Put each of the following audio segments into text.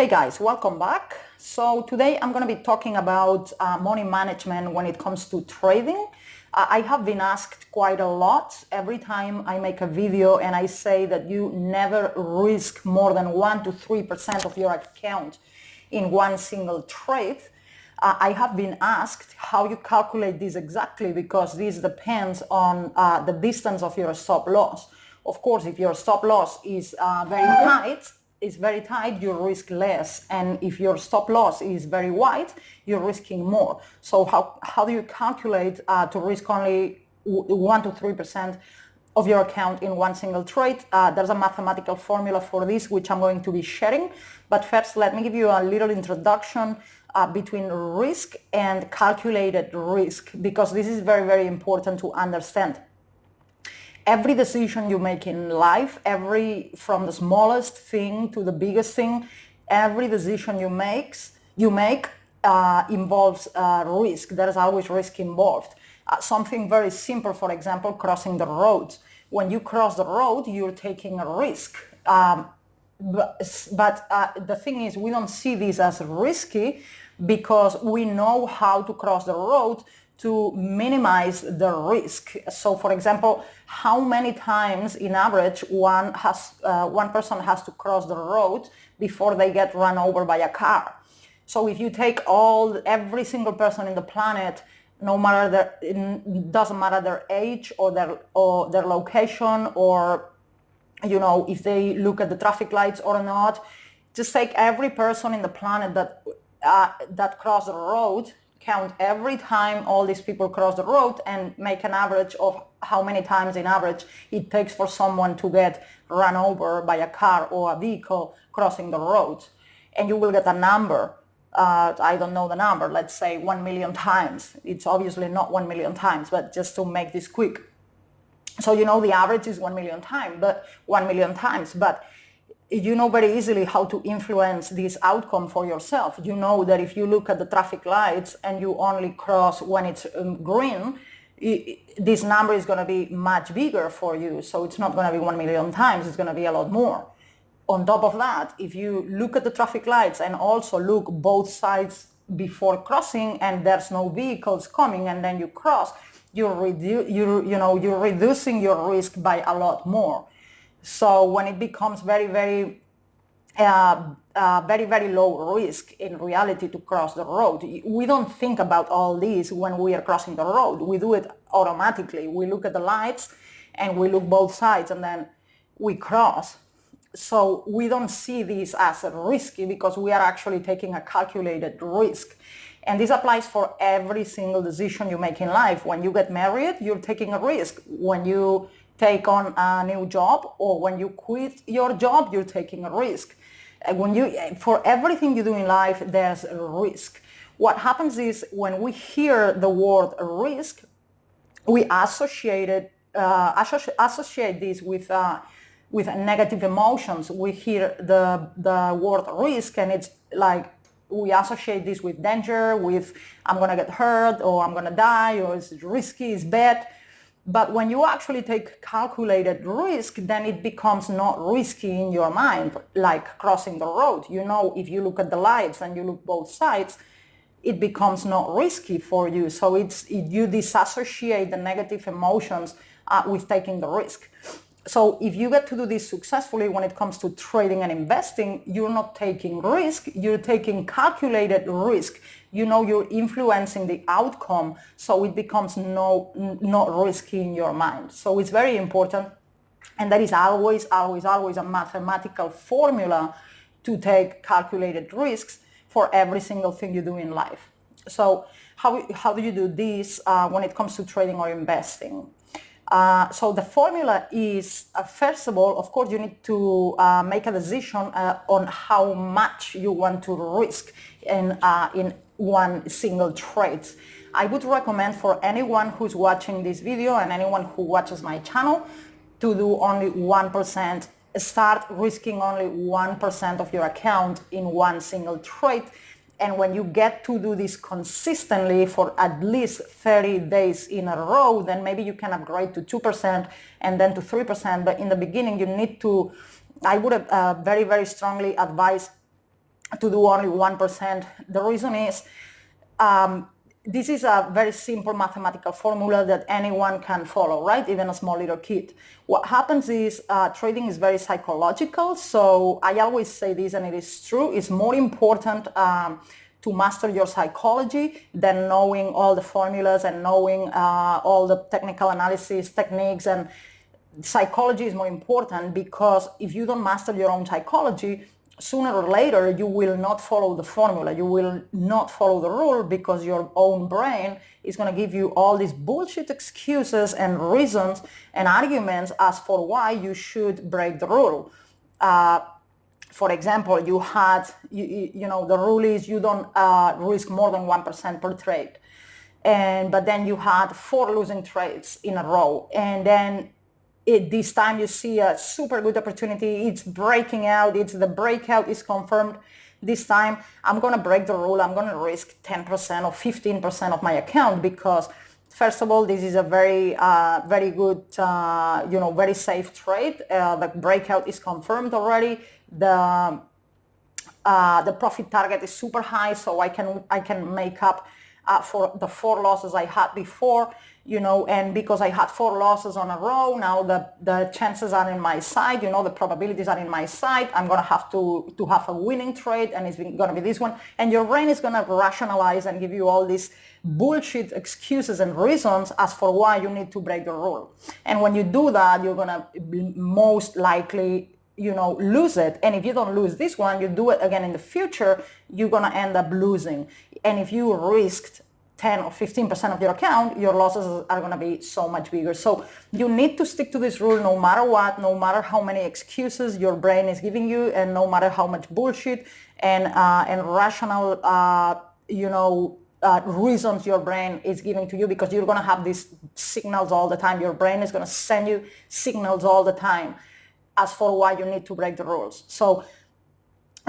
Hey guys, welcome back. So today I'm going to be talking about money management when it comes to trading. I have been asked quite a lot every time I make a video and I say that you never risk more than 1 to 3% of your account in one single trade. I have been asked how you calculate this exactly because this depends on the distance of your stop loss. Of course, if your stop loss is very tight, you risk less. And if your stop loss is very wide, you're risking more. So how do you calculate to risk only 1 to 3% of your account in one single trade? There's a mathematical formula for this, which I'm going to be sharing. But first, let me give you a little introduction between risk and calculated risk, because this is very, very important to understand. Every decision you make in life, from the smallest thing to the biggest thing, every decision you make involves risk. There is always risk involved. Something very simple, for example, crossing the road. When you cross the road, you're taking a risk. But the thing is, we don't see this as risky because we know how to cross the road to minimize the risk. So, for example, how many times in average one person has to cross the road before they get run over by a car? So if you take every single person in the planet, no matter it doesn't matter their age or their location, or if they look at the traffic lights or not, just take every person in the planet that cross the road, count every time all these people cross the road, and make an average of how many times in average it takes for someone to get run over by a car or a vehicle crossing the road. And you will get a number. I don't know the number, let's say 1 million times. It's obviously not 1 million times, but just to make this quick. So the average is 1 million times, but you know very easily how to influence this outcome for yourself. You know that if you look at the traffic lights and you only cross when it's green, this number is going to be much bigger for you. So it's not going to be 1 million times, it's going to be a lot more. On top of that, if you look at the traffic lights and also look both sides before crossing and there's no vehicles coming and then you cross, you're reducing your risk by a lot more. So when it becomes very, very low risk in reality to cross the road, we don't think about all this when we are crossing the road. We do it automatically. We look at the lights and we look both sides and then we cross. So we don't see this as risky because we are actually taking a calculated risk. And this applies for every single decision you make in life. When you get married, you're taking a risk. When you take on a new job or when you quit your job, you're taking a risk. For everything you do in life, there's a risk. What happens is when we hear the word risk, we associate this with negative emotions. We hear the word risk and it's like we associate this with danger, with I'm going to get hurt or I'm going to die or it's risky, it's bad. But when you actually take calculated risk, then it becomes not risky in your mind, like crossing the road. If you look at the lights and you look both sides, it becomes not risky for you. So you disassociate the negative emotions with taking the risk. So if you get to do this successfully when it comes to trading and investing, you're not taking risk, you're taking calculated risk. You're influencing the outcome, so it becomes not risky in your mind. So it's very important, and that is always a mathematical formula to take calculated risks for every single thing you do in life. So how do you do this when it comes to trading or investing? So the formula is, first of all, of course, you need to make a decision on how much you want to risk in one single trade. I would recommend for anyone who's watching this video and anyone who watches my channel to do only 1%. Start risking only 1% of your account in one single trade. And when you get to do this consistently for at least 30 days in a row, then maybe you can upgrade to 2% and then to 3%. But in the beginning, I would very, very strongly advise to do only 1%. The reason is this is a very simple mathematical formula that anyone can follow, right? Even a small little kid. What happens is trading is very psychological. So I always say this, and it is true. It's more important to master your psychology than knowing all the formulas and knowing all the technical analysis techniques. And psychology is more important, because if you don't master your own psychology, sooner or later you will not follow the formula, you will not follow the rule, because your own brain is going to give you all these bullshit excuses and reasons and arguments as for why you should break the rule. For example, you know, the rule is you don't risk more than 1% per trade, but then you had 4 losing trades in a row, and then this time you see a super good opportunity, it's breaking out, the breakout is confirmed. This time I'm going to break the rule, I'm going to risk 10% or 15% of my account, because first of all, this is a very good, you know, very safe trade. The breakout is confirmed already. The profit target is super high, so I can make up for the 4 losses I had before, you know, and because I had 4 losses on a row, now the chances are in my side, you know, the probabilities are in my side. I'm going to have to have a winning trade, and it's going to be this one. And your brain is going to rationalize and give you all these bullshit excuses and reasons as for why you need to break the rule. And when you do that, you're going to most likely, you know, lose it. And if you don't lose this one, you do it again in the future, you're going to end up losing. And if you risked 10 or 15% of your account, your losses are going to be so much bigger. So you need to stick to this rule no matter what, no matter how many excuses your brain is giving you, and no matter how much bullshit and rational, you know, reasons your brain is giving to you, because you're going to have these signals all the time. Your brain is going to send you signals all the time as for why you need to break the rules. So,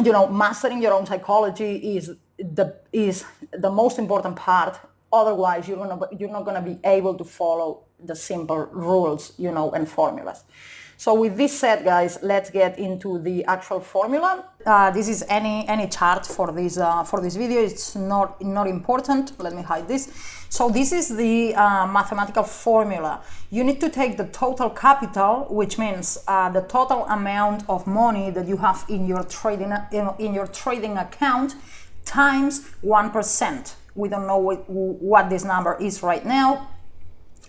you know, mastering your own psychology is the most important part. Otherwise, you're not gonna be able to follow the simple rules, you know, and formulas. So with this said, guys, let's get into the actual formula. This is any chart for this video. It's not important. Let me hide this. So this is the mathematical formula. You need to take the total capital, which means the total amount of money that you have in your trading account, times 1%. We don't know what this number is right now,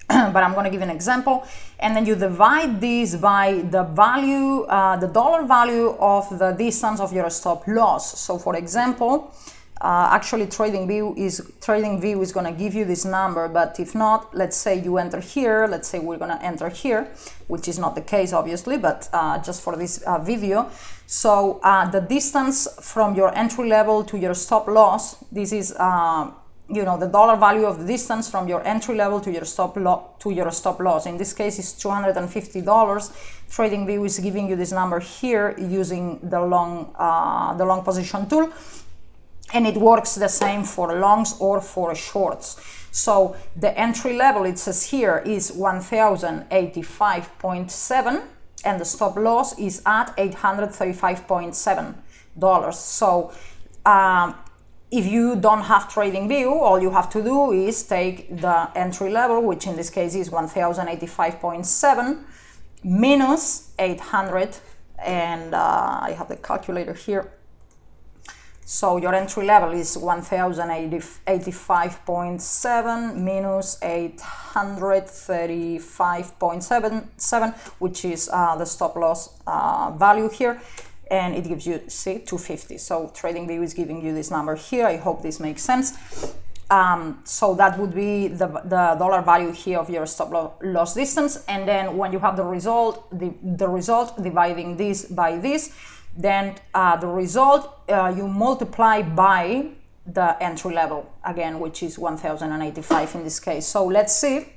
but I'm going to give an example. And then you divide this by the value, the dollar value of the distance of your stop loss. So for example, actually TradingView is going to give you this number, but if not, let's say you enter here, let's say we're going to enter here, which is not the case obviously, but just for this video. So the distance from your entry level to your stop loss, this is you know, the dollar value of the distance from your entry level to your stop loss. In this case, it's $250. TradingView is giving you this number here using the long position tool, and it works the same for longs or for shorts. So the entry level, it says here, is 1,085.7, and the stop loss is at $835.7. So if you don't have TradingView, all you have to do is take the entry level, which in this case is 1,085.7 minus 800, and I have the calculator here. So your entry level is 1,085.7 minus 835.77, which is the stop loss value here, and it gives you, see, 250. So TradingView is giving you this number here. I hope this makes sense. So that would be the dollar value here of your stop loss distance, and then when you have the result, the result dividing this by this, then the result you multiply by the entry level again, which is 1,085 in this case. So let's see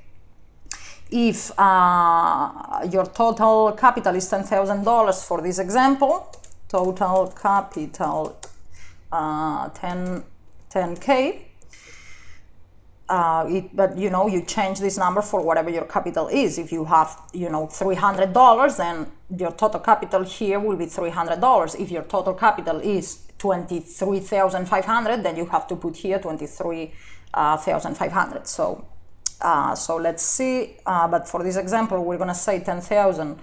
if your total capital is $10,000 for this example. Total capital 10K. But you know, you change this number for whatever your capital is. If you have, you know, $300, then your total capital here will be $300. If your total capital is 23,500, then you have to put here 23,500. So let's see, but for this example, we're gonna say 10,000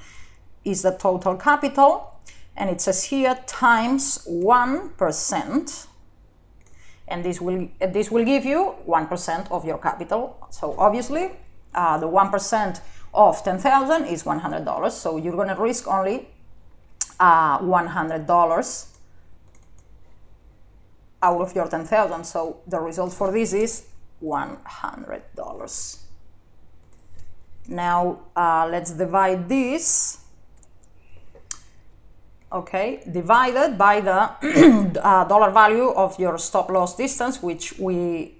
is the total capital, and it says here times 1%, and this will give you 1% of your capital. So obviously, the 1% of 10,000 is $100. So you're gonna risk only $100 out of your 10,000. So the result for this is $100. Now let's divide this. Okay, divided by the dollar value of your stop loss distance, which we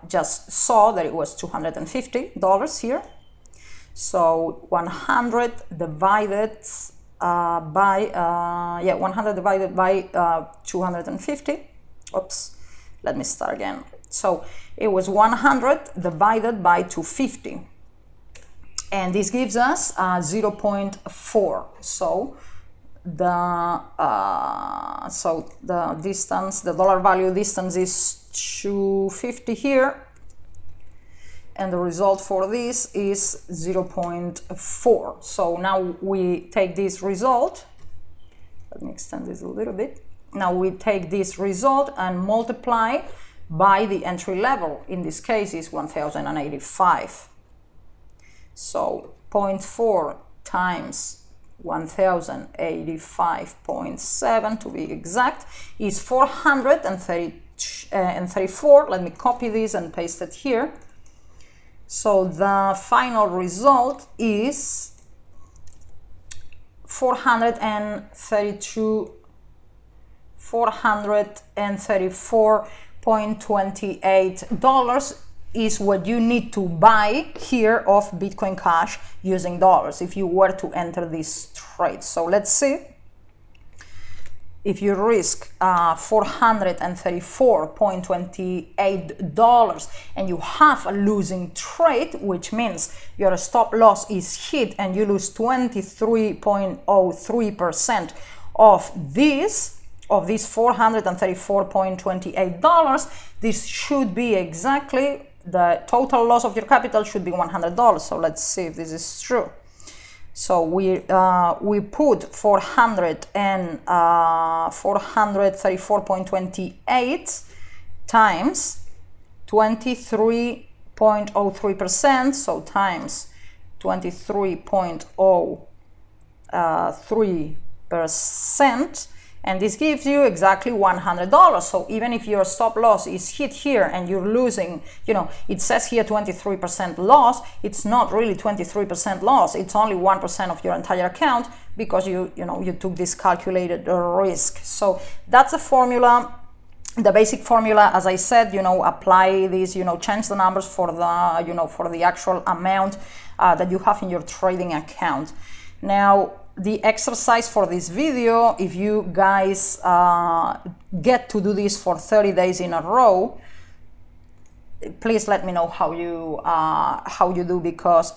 just saw that it was $250 here. So 100 divided by 100 divided by 250. Oops, let me start again. So it was 100 divided by 250, and this gives us 0.4. So the distance, the dollar value distance is 250 here, and the result for this is 0.4. So now we take this result, let me extend this a little bit. Now we take this result and multiply by the entry level. In this case is 1085. So 0.4 times 1085.7 to be exact is 434. Let me copy this and paste it here. So the final result is $434.28 is what you need to buy here of Bitcoin Cash using dollars if you were to enter this trade. So let's see. If you risk $434.28 and you have a losing trade, which means your stop loss is hit and you lose 23.03% of this $434.28, this should be exactly the total loss of your capital should be $100. So let's see if this is true. So we put 434.28 times 23.03%, so times 23.03%, and this gives you exactly $100. So even if your stop loss is hit here and you're losing, it says here 23% loss, it's not really 23% loss, it's only 1% of your entire account because you took this calculated risk. So that's the formula, the basic formula. As I said, apply this, change the numbers for the, for the actual amount that you have in your trading account. Now, the exercise for this video, if you guys get to do this for 30 days in a row, please let me know how you do, because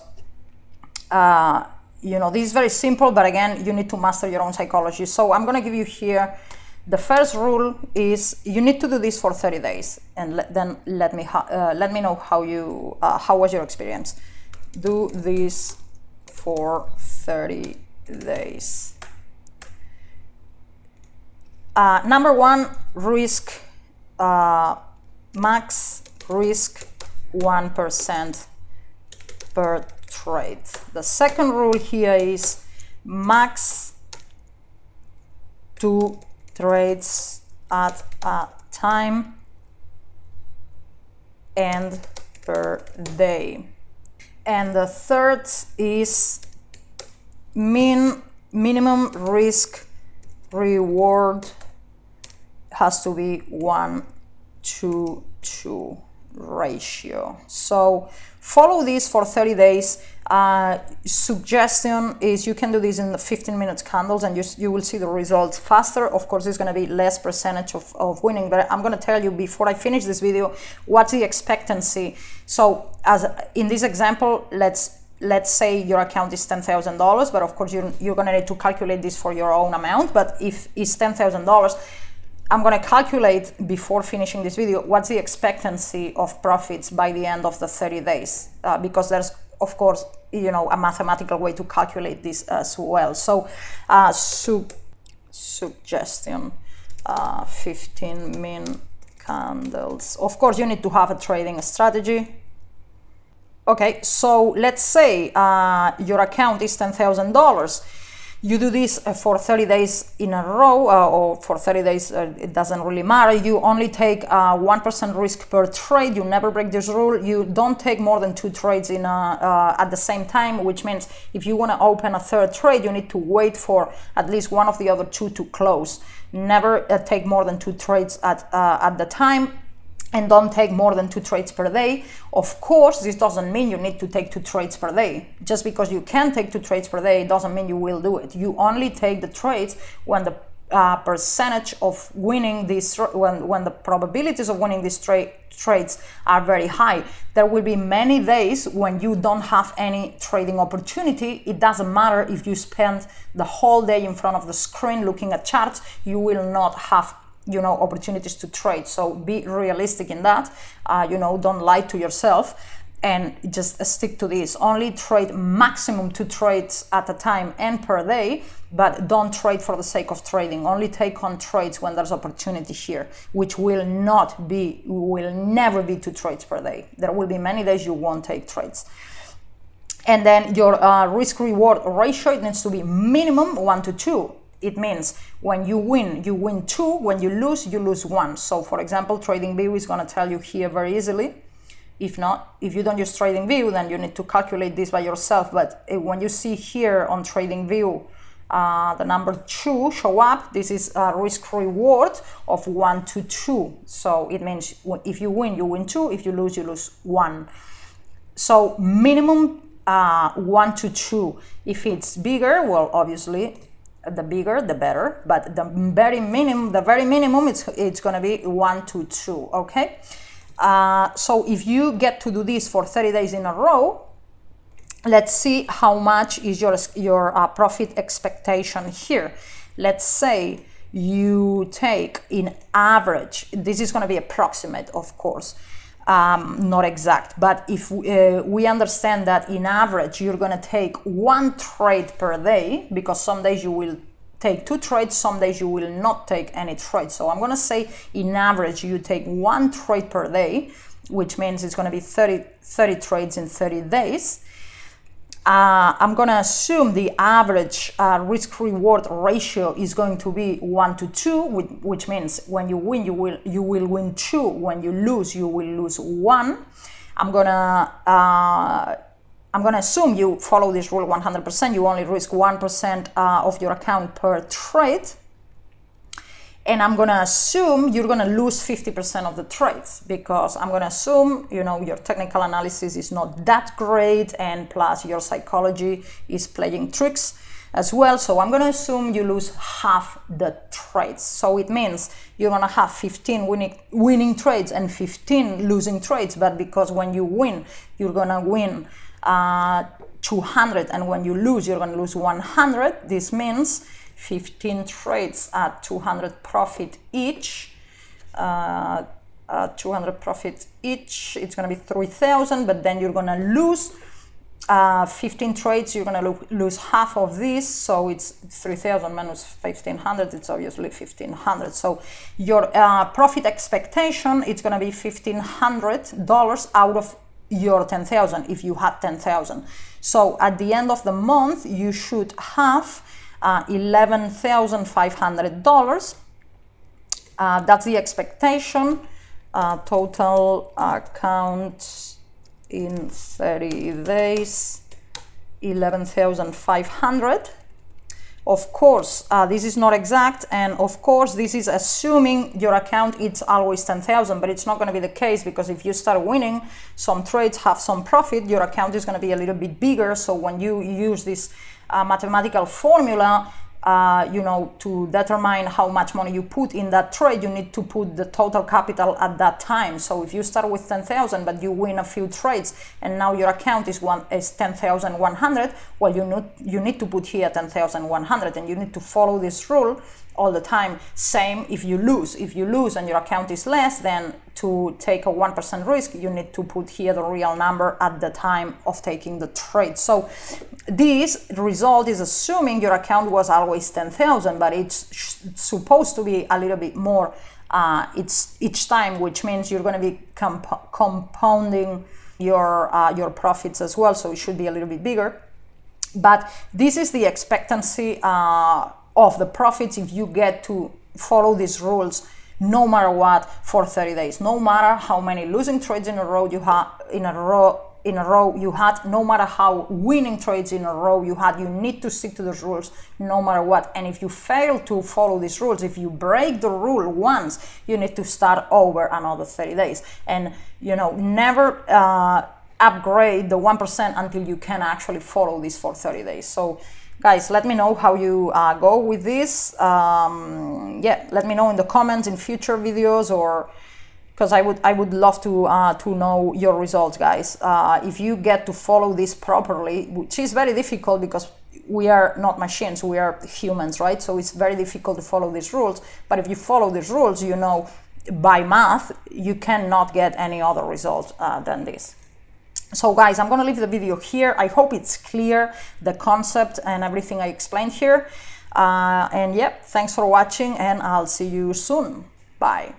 this is very simple, but again, you need to master your own psychology. So I'm going to give you here the first rule is you need to do this for 30 days, and then let me know how was your experience. Do this for 30 days. Number one, risk max risk 1% per trade. The second rule here is max 2 trades at a time and per day. And the third is minimum risk reward has to be 1:2 ratio. So follow this for 30 days. Suggestion is you can do this in the 15 minutes candles, and you will see the results faster. Of course, it's going to be less percentage of winning, but I'm going to tell you before I finish this video what's the expectancy. So as in this example, let's say your account is $10,000, but of course you're going to need to calculate this for your own amount. But if it's $10,000, I'm going to calculate before finishing this video what's the expectancy of profits by the end of the 30 days, because there's, of course, you know, a mathematical way to calculate this as well. So suggestion, 15 min candles. Of course, you need to have a trading strategy. Okay, so let's say your account is $10,000. You do this for 30 days in a row, or for 30 days, it doesn't really matter. You only take 1% risk per trade. You never break this rule. You don't take more than 2 trades in at the same time, which means if you want to open a third trade, you need to wait for at least one of the other 2 to close. Never take more than 2 trades at the time. And don't take more than 2 trades per day. Of course, this doesn't mean you need to take 2 trades per day. Just because you can take 2 trades per day doesn't mean you will do it. You only take the trades when the percentage of winning these, when the probabilities of winning these trades are very high. There will be many days when you don't have any trading opportunity. It doesn't matter if you spend the whole day in front of the screen looking at charts, you will not have, you know, opportunities to trade. So be realistic in that. You know, don't lie to yourself and just stick to this. Only trade maximum 2 trades at a time and per day, but don't trade for the sake of trading. Only take on trades when there's opportunity here, which will never be 2 trades per day. There will be many days you won't take trades. And then your risk reward ratio, it needs to be minimum 1 to 2. It means when you win 2, when you lose 1. So for example, TradingView is going to tell you here very easily. If not, if you don't use TradingView, then you need to calculate this by yourself. But when you see here on TradingView, the number 2 show up, this is a risk reward of 1 to 2. So it means if you win 2. If you lose 1. So minimum 1 to 2. If it's bigger, well, obviously, the bigger the better, but the very minimum it's going to be 1 to 2. Okay, so if you get to do this for 30 days in a row, let's see how much is your profit expectation here. Let's say you take, in average, this is going to be approximate, of course, not exact, but if we understand that in average you're going to take 1 trade per day, because some days you will take 2 trades, some days you will not take any trades. So I'm going to say in average you take 1 trade per day, which means it's going to be 30 trades in 30 days. I'm going to assume the average risk-reward ratio is going to be 1 to 2, which means when you win, you will win 2. When you lose, you will lose 1. I'm going to assume you follow this rule 100%. You only risk 1% of your account per trade. And I'm going to assume you're going to lose 50% of the trades, because I'm going to assume, you know, your technical analysis is not that great, and plus your psychology is playing tricks as well. So I'm going to assume you lose half the trades. So it means you're going to have 15 winning trades and 15 losing trades. But because when you win, you're going to win 200, and when you lose, you're going to lose 100. This means 15 trades at 200 profit each. 200 profit each, it's going to be 3,000, but then you're going to lose 15 trades, you're going to lose half of this, so it's 3,000 minus 1,500, it's obviously 1,500. So your profit expectation, it's going to be $1,500 out of your 10,000 if you had 10,000. So at the end of the month, you should have $11,500. That's the expectation. Total account in 30 days, 11,500. Of course, this is not exact, and of course this is assuming your account it's always 10,000, but it's not going to be the case, because if you start winning some trades, have some profit, your account is going to be a little bit bigger. So when you use this mathematical formula, you know, to determine how much money you put in that trade, you need to put the total capital at that time. So if you start with 10,000 but you win a few trades and now your account is 10,100, well, you need to put here 10,100, and you need to follow this rule all the time. Same if you lose. If you lose and your account is less, then to take a 1% risk, you need to put here the real number at the time of taking the trade. So this result is assuming your account was always 10,000, but it's supposed to be a little bit more it's each time, which means you're going to be compounding your profits as well, so it should be a little bit bigger. But this is the expectancy of the profits if you get to follow these rules no matter what for 30 days, no matter how many losing trades in a row you have you had, no matter how winning trades in a row you had. You need to stick to those rules no matter what. And if you fail to follow these rules, if you break the rule once, you need to start over another 30 days. And never upgrade the 1% until you can actually follow this for 30 days. So guys, let me know how you go with this. Yeah, let me know in the comments in future videos, or because I would love to know your results, guys. If you get to follow this properly, which is very difficult because we are not machines, we are humans, right? So it's very difficult to follow these rules. But if you follow these rules, by math, you cannot get any other result than this. So guys, I'm going to leave the video here. I hope it's clear, the concept and everything I explained here. And yeah, thanks for watching, and I'll see you soon. Bye.